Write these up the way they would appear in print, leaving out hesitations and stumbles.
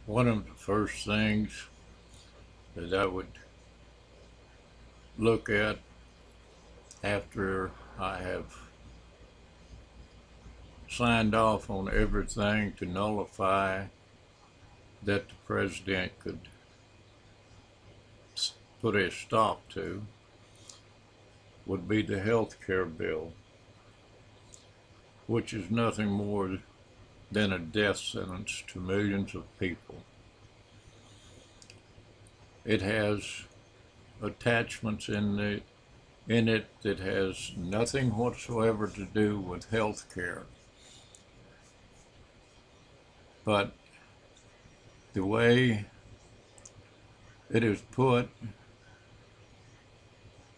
One of the first things that I would look at after I have signed off on everything to nullify that the president could put a stop to would be the health care bill, which is nothing more than a death sentence to millions of people. It has attachments in it that has nothing whatsoever to do with health care. But the way it is put,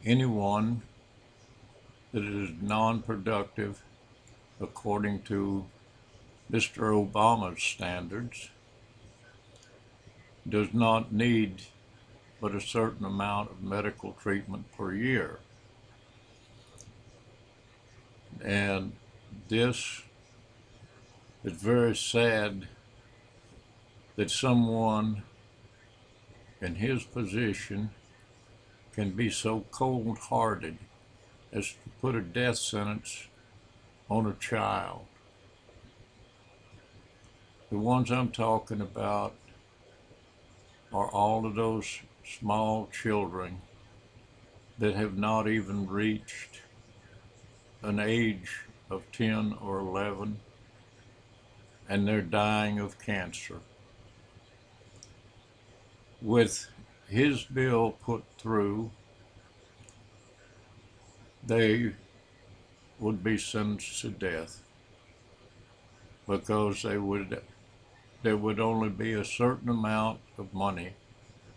anyone that is non-productive, according to Mr. Obama's standards, does not need but a certain amount of medical treatment per year. And this is very sad that someone in his position can be so cold-hearted as to put a death sentence on a child. The ones I'm talking about are all of those small children that have not even reached an age of 10 or 11, and they're dying of cancer. With his bill put through, they would be sentenced to death because there would only be a certain amount of money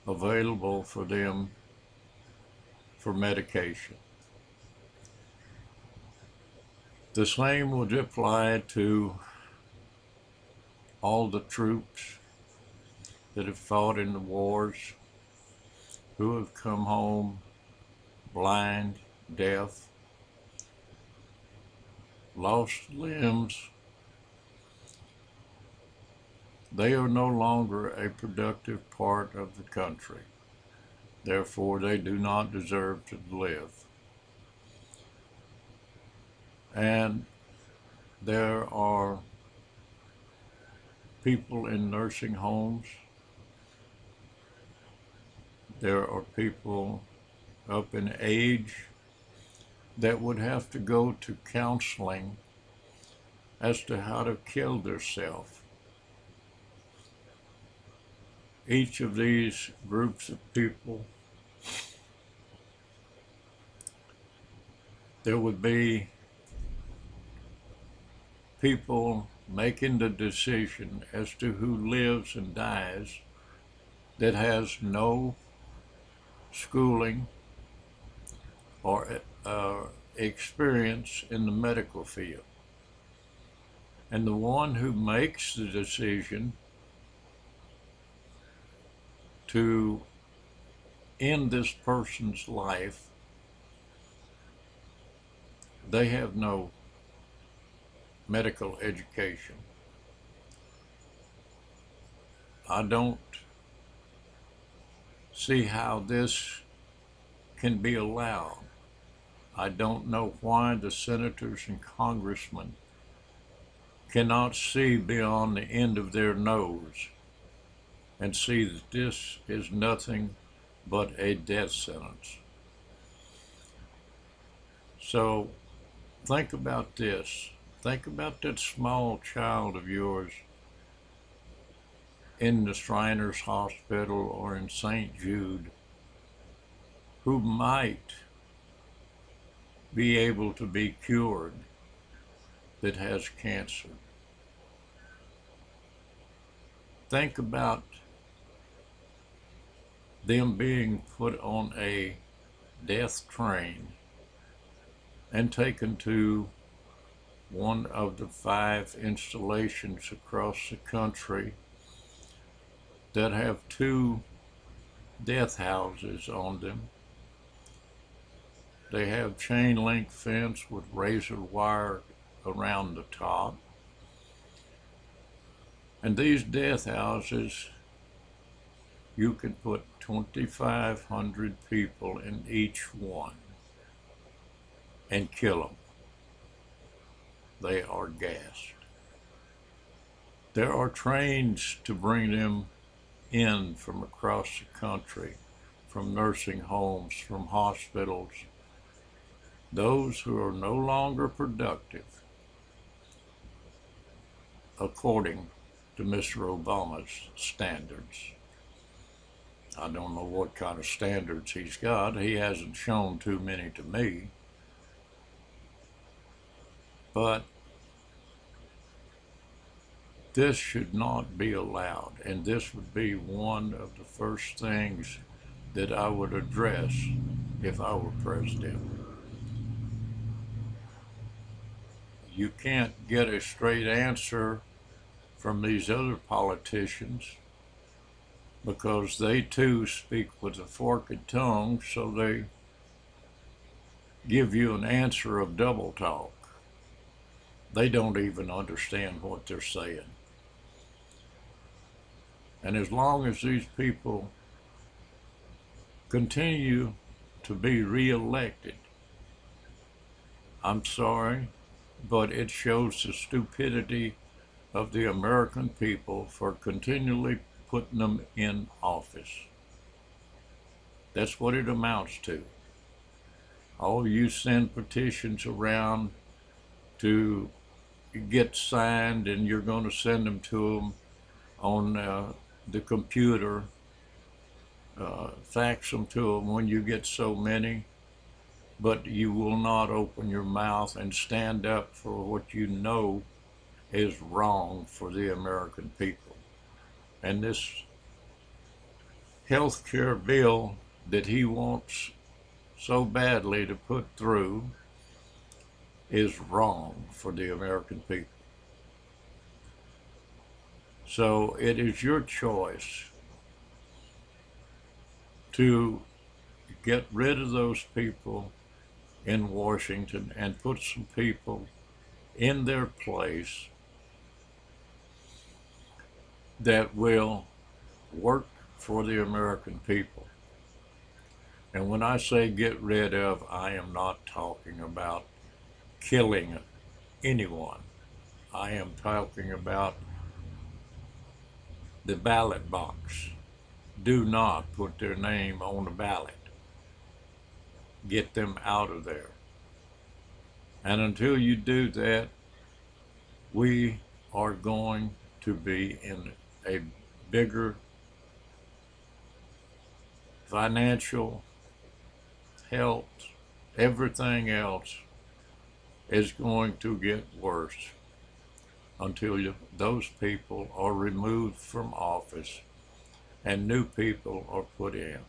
available for them for medication. The same would apply to all the troops that have fought in the wars, who have come home blind, deaf, lost limbs. They are no longer a productive part of the country. Therefore, they do not deserve to live. And there are people in nursing homes. There are people up in age that would have to go to counseling as to how to kill themselves. Each of these groups of people, there would be people making the decision as to who lives and dies that has no schooling or experience in the medical field. And the one who makes the decision to end this person's life, they have no medical education. I don't see how this can be allowed. I don't know why the senators and congressmen cannot see beyond the end of their nose and see that this is nothing but a death sentence. So think about this. Think about that small child of yours in the Shriners Hospital or in St. Jude who might be able to be cured that has cancer. Think about them being put on a death train and taken to one of the 5 installations across the country that have 2 death houses on them. They have chain link fence with razor wire around the top. And these death houses You can put 2,500 people in each one and kill them. They are gassed. There are trains to bring them in from across the country, from nursing homes, from hospitals, those who are no longer productive, according to Mr. Obama's standards. I don't know what kind of standards he's got. He hasn't shown too many to me. But this should not be allowed, and this would be one of the first things that I would address if I were president. You can't get a straight answer from these other politicians because they too speak with a forked tongue, so they give you an answer of double talk. They don't even understand what they're saying. And as long as these people continue to be reelected, I'm sorry, but it shows the stupidity of the American people for continually putting them in office. That's what it amounts to. Oh, you send petitions around to get signed, and you're going to send them to them on the computer, fax them to them when you get so many, but you will not open your mouth and stand up for what you know is wrong for the American people. And this health care bill that he wants so badly to put through is wrong for the American people. So it is your choice to get rid of those people in Washington and put some people in their place that will work for the American people. And when I say get rid of, I am not talking about killing anyone. I am talking about the ballot box. Do not put their name on the ballot. Get them out of there. And until you do that, we are going to be in a bigger financial, health, everything else is going to get worse until those people are removed from office and new people are put in.